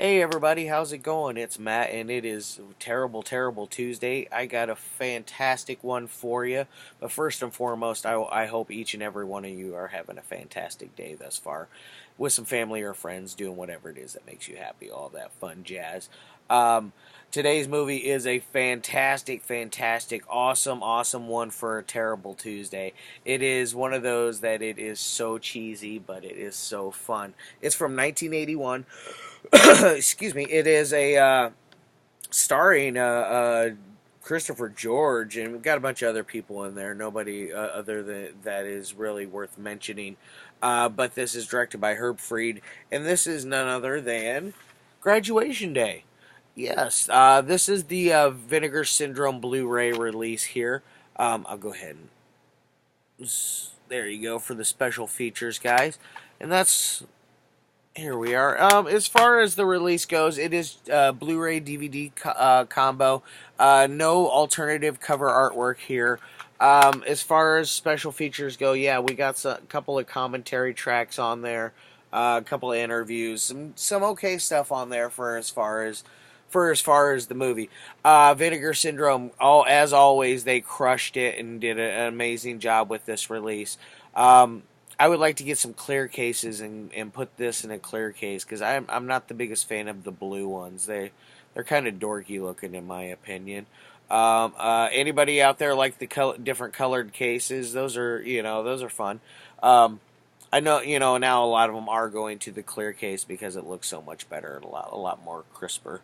Hey everybody, how's it going? It's Matt, and it is terrible, terrible Tuesday. I got a fantastic one for you. But first and foremost, I hope each and every one of you are having a fantastic day thus far, with some family or friends, doing whatever it is that makes you happy, all that fun jazz. Um, Today's movie is a fantastic, fantastic, awesome, awesome one for a terrible Tuesday. It is one of those that it is so cheesy, but it is so fun. It's from 1981. Excuse me. It is a starring Christopher George, and we've got a bunch of other people in there. Nobody other than that is really worth mentioning. But this is directed by Herb Fried, and this is none other than Graduation Day. Yes, this is the Vinegar Syndrome Blu-ray release here. I'll go ahead and there you go for the special features, guys, and that's here we are. As far as the release goes, it is Blu-ray DVD combo. No alternative cover artwork here. As far as special features go, yeah, we got a couple of commentary tracks on there, a couple of interviews, some okay stuff on there for as far as the movie. Vinegar Syndrome, as always, they crushed it and did an amazing job with this release. I would like to get some clear cases and put this in a clear case because I'm not the biggest fan of the blue ones. They're kind of dorky looking in my opinion. Anybody out there like the different colored cases? Those are fun. I know now a lot of them are going to the clear case because it looks so much better and a lot more crisper.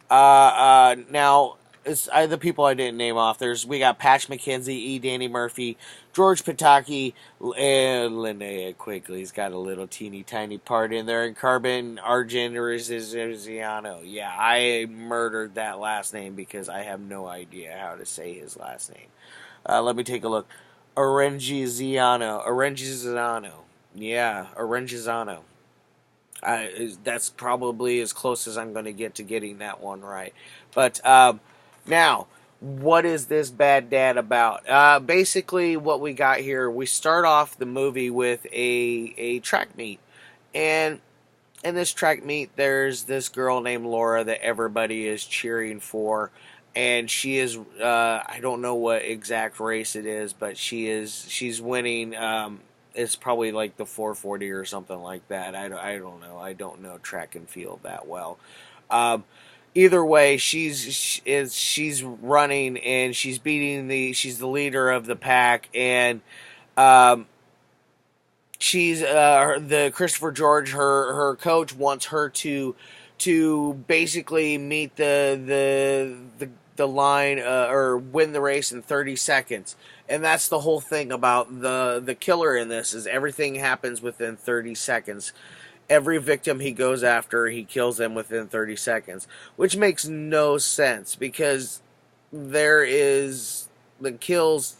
Now, the people I didn't name off. We got Patch Mackenzie, Danny Murphy, George Pataki, and Linnea Quigley's got a little teeny tiny part in there, and Carmen Aregenziano. Yeah, I murdered that last name because I have no idea how to say his last name. Let me take a look. Aregenziano. Yeah, Aregenziano. That's probably as close as I'm going to get to getting that one right. But now, what is this Bad Dad about? Basically, what we got here, we start off the movie with a track meet. And in this track meet, there's this girl named Laura that everybody is cheering for. And she is, I don't know what exact race it is, but she's winning. It's probably like the 440 or something like that. I don't know. I don't know track and field that well. Either way, she's running and she's she's the leader of the pack, and she's the Christopher George, her coach wants her to basically meet the line or win the race in 30 seconds. And that's the whole thing about the killer in this, is everything happens within 30 seconds. Every victim he goes after, he kills them within 30 seconds, which makes no sense because there is the kills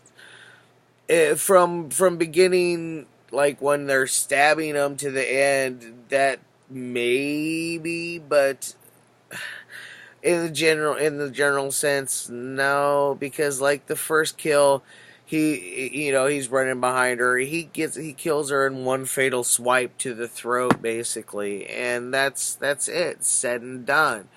from beginning, like when they're stabbing them, to the end. That maybe, but in the general sense, no, because like the first kill, he's running behind her. He kills her in one fatal swipe to the throat, basically, and that's it, said and done.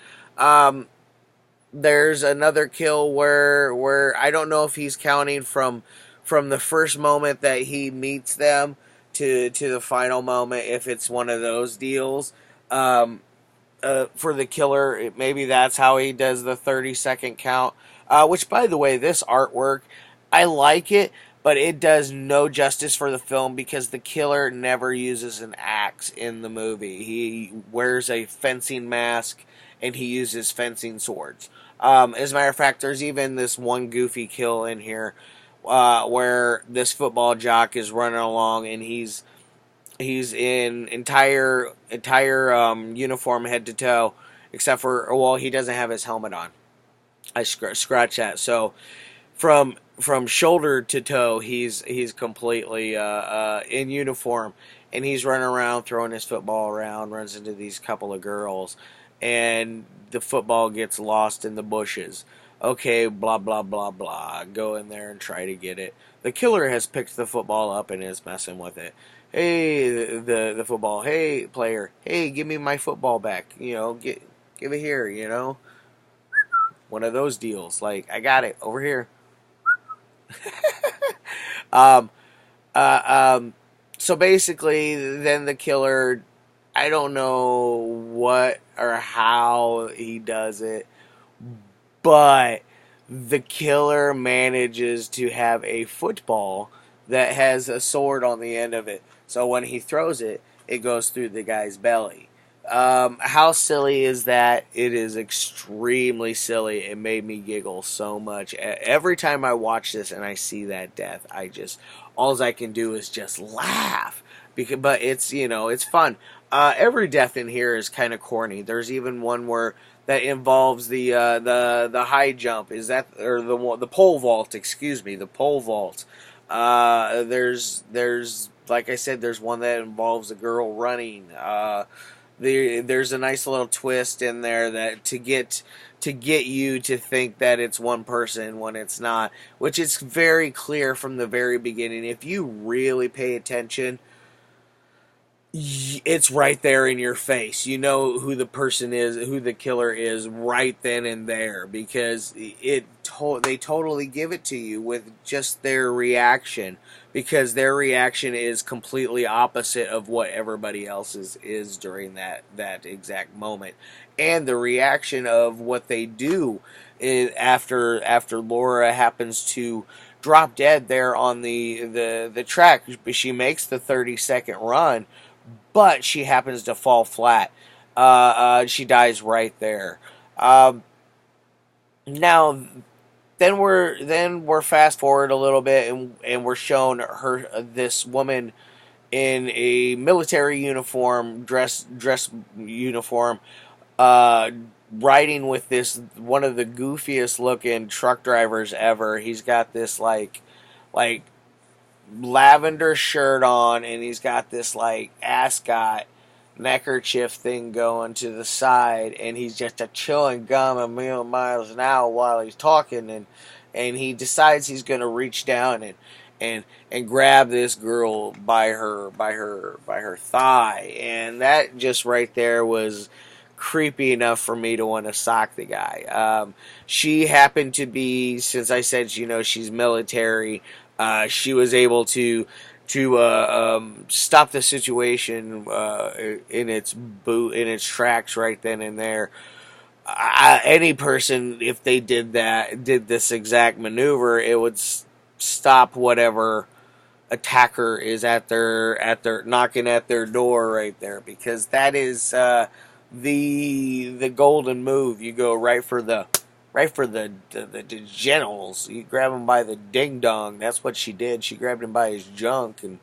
There's another kill where I don't know if he's counting from the first moment that he meets them to the final moment, if it's one of those deals. For the killer, maybe that's how he does the 30-second count. Which, by the way, this artwork, I like it, but it does no justice for the film because the killer never uses an axe in the movie. He wears a fencing mask and he uses fencing swords. As a matter of fact, there's even this one goofy kill in here where this football jock is running along and he's in entire uniform head to toe, except for, well, he doesn't have his helmet on. I scratch that. So from shoulder to toe, he's completely in uniform, and he's running around throwing his football around. Runs into these couple of girls, and the football gets lost in the bushes. Okay, blah blah blah blah. Go in there and try to get it. The killer has picked the football up and is messing with it. Hey, the football. Hey, player. Hey, give me my football back. Give it here. One of those deals. Like, I got it over here. Um, uh, um, so basically, then the killer, I don't know what or how he does it, but the killer manages to have a football that has a sword on the end of it. So when he throws it, it goes through the guy's belly. How silly is that? It is extremely silly. It made me giggle so much. Every time I watch this and I see that death, all I can do is just laugh. But it's fun. Every death in here is kind of corny. There's even one where that involves the high jump. Is that or the pole vault? Excuse me, the pole vault. There's like I said, there's one that involves a girl running. There's a nice little twist in there that to get you to think that it's one person when it's not, which is very clear from the very beginning. If you really pay attention, it's right there in your face. You know who the person is, who the killer is, right then and there, because they totally give it to you with just their reaction, because their reaction is completely opposite of what everybody else's is during that exact moment, and the reaction of what they do is after Laura happens to drop dead there on the track. She makes the 30-second run, but she happens to fall flat. She dies right there. Now, then we're fast forward a little bit, and we're shown this woman in a military uniform, dress uniform, uh, riding with this one of the goofiest looking truck drivers ever. He's got this like lavender shirt on, and he's got this like ascot neckerchief thing going to the side, and he's just a chewing gum a million miles an hour while he's talking, and he decides he's going to reach down and grab this girl by her thigh, and that just right there was creepy enough for me to want to sock the guy. She happened to be, since I said she's military, she was able to stop the situation in its tracks right then and there. Any person, if they did this exact maneuver, it would stop whatever attacker is at their knocking at their door right there, because that is the golden move. You go right for the genitals. You grab him by the ding dong. That's what she did. She grabbed him by his junk and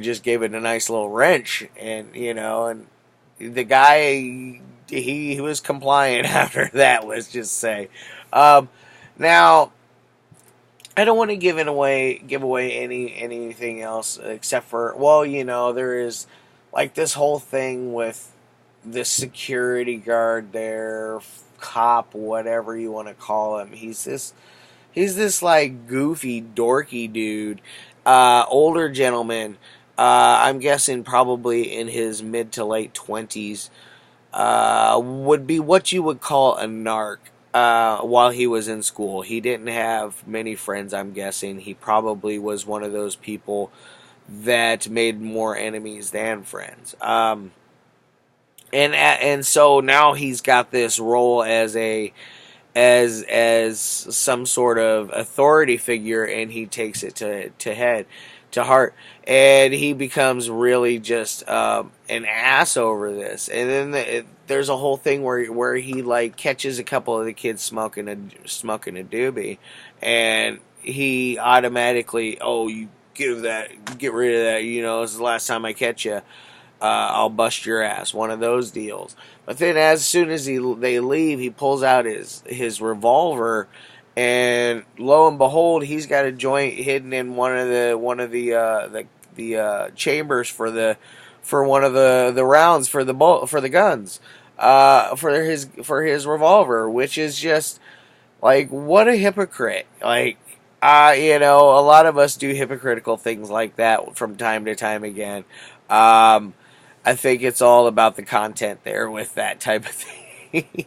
just gave it a nice little wrench. And the guy, he was compliant after that. Let's just say. Now, I don't want to give away anything else except for, well, there is like this whole thing with the security guard there, cop, whatever you want to call him. He's this like goofy, dorky dude, older gentleman. I'm guessing probably in his mid to late 20s. Would be what you would call a narc. While he was in school, he didn't have many friends. I'm guessing he probably was one of those people that made more enemies than friends. And so now he's got this role as some sort of authority figure, and he takes it to heart, and he becomes really just an ass over this. And then there's a whole thing where he like catches a couple of the kids smoking a doobie, and he automatically, oh, you get rid of that. This is the last time I catch you. I'll bust your ass. One of those deals. But then, as soon as they leave, he pulls out his revolver, and lo and behold, he's got a joint hidden in one of the chambers for one of the rounds for the guns, for his revolver, which is just like, what a hypocrite. Like, A lot of us do hypocritical things like that from time to time again. Um, I think it's all about the content there with that type of thing.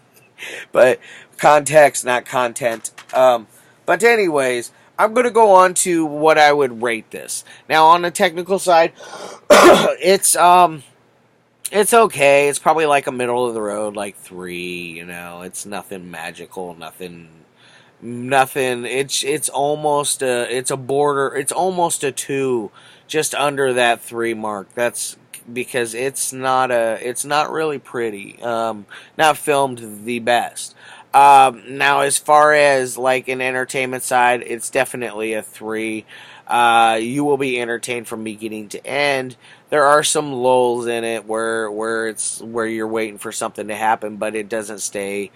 But context, not content. But anyways, I'm gonna go on to what I would rate this. Now, on the technical side, it's it's okay. It's probably like a middle of the road, like 3. It's nothing magical, nothing. It's almost it's a border. It's almost a 2, just under that 3 mark. That's because it's not really pretty. Not filmed the best. Now, as far as like an entertainment side, it's definitely a 3. You will be entertained from beginning to end. There are some lulls in it where you're waiting for something to happen, but it doesn't stay.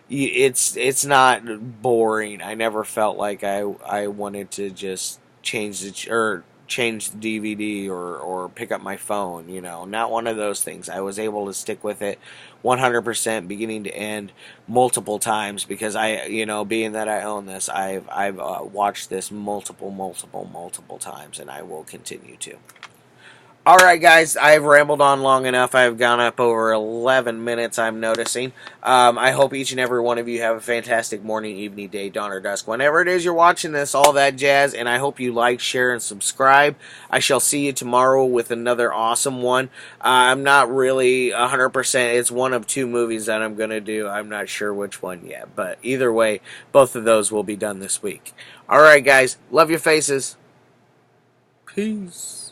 It's not boring. I never felt like I wanted to just change the DVD or pick up my phone. Not one of those things. I was able to stick with it 100% beginning to end multiple times because being that I own this, I've watched this multiple times, and I will continue to. Alright, guys, I've rambled on long enough. I've gone up over 11 minutes, I'm noticing. I hope each and every one of you have a fantastic morning, evening, day, dawn, or dusk. Whenever it is you're watching this, all that jazz, and I hope you like, share, and subscribe. I shall see you tomorrow with another awesome one. I'm not really 100%. It's one of 2 movies that I'm going to do. I'm not sure which one yet, but either way, both of those will be done this week. Alright, guys, love your faces. Peace.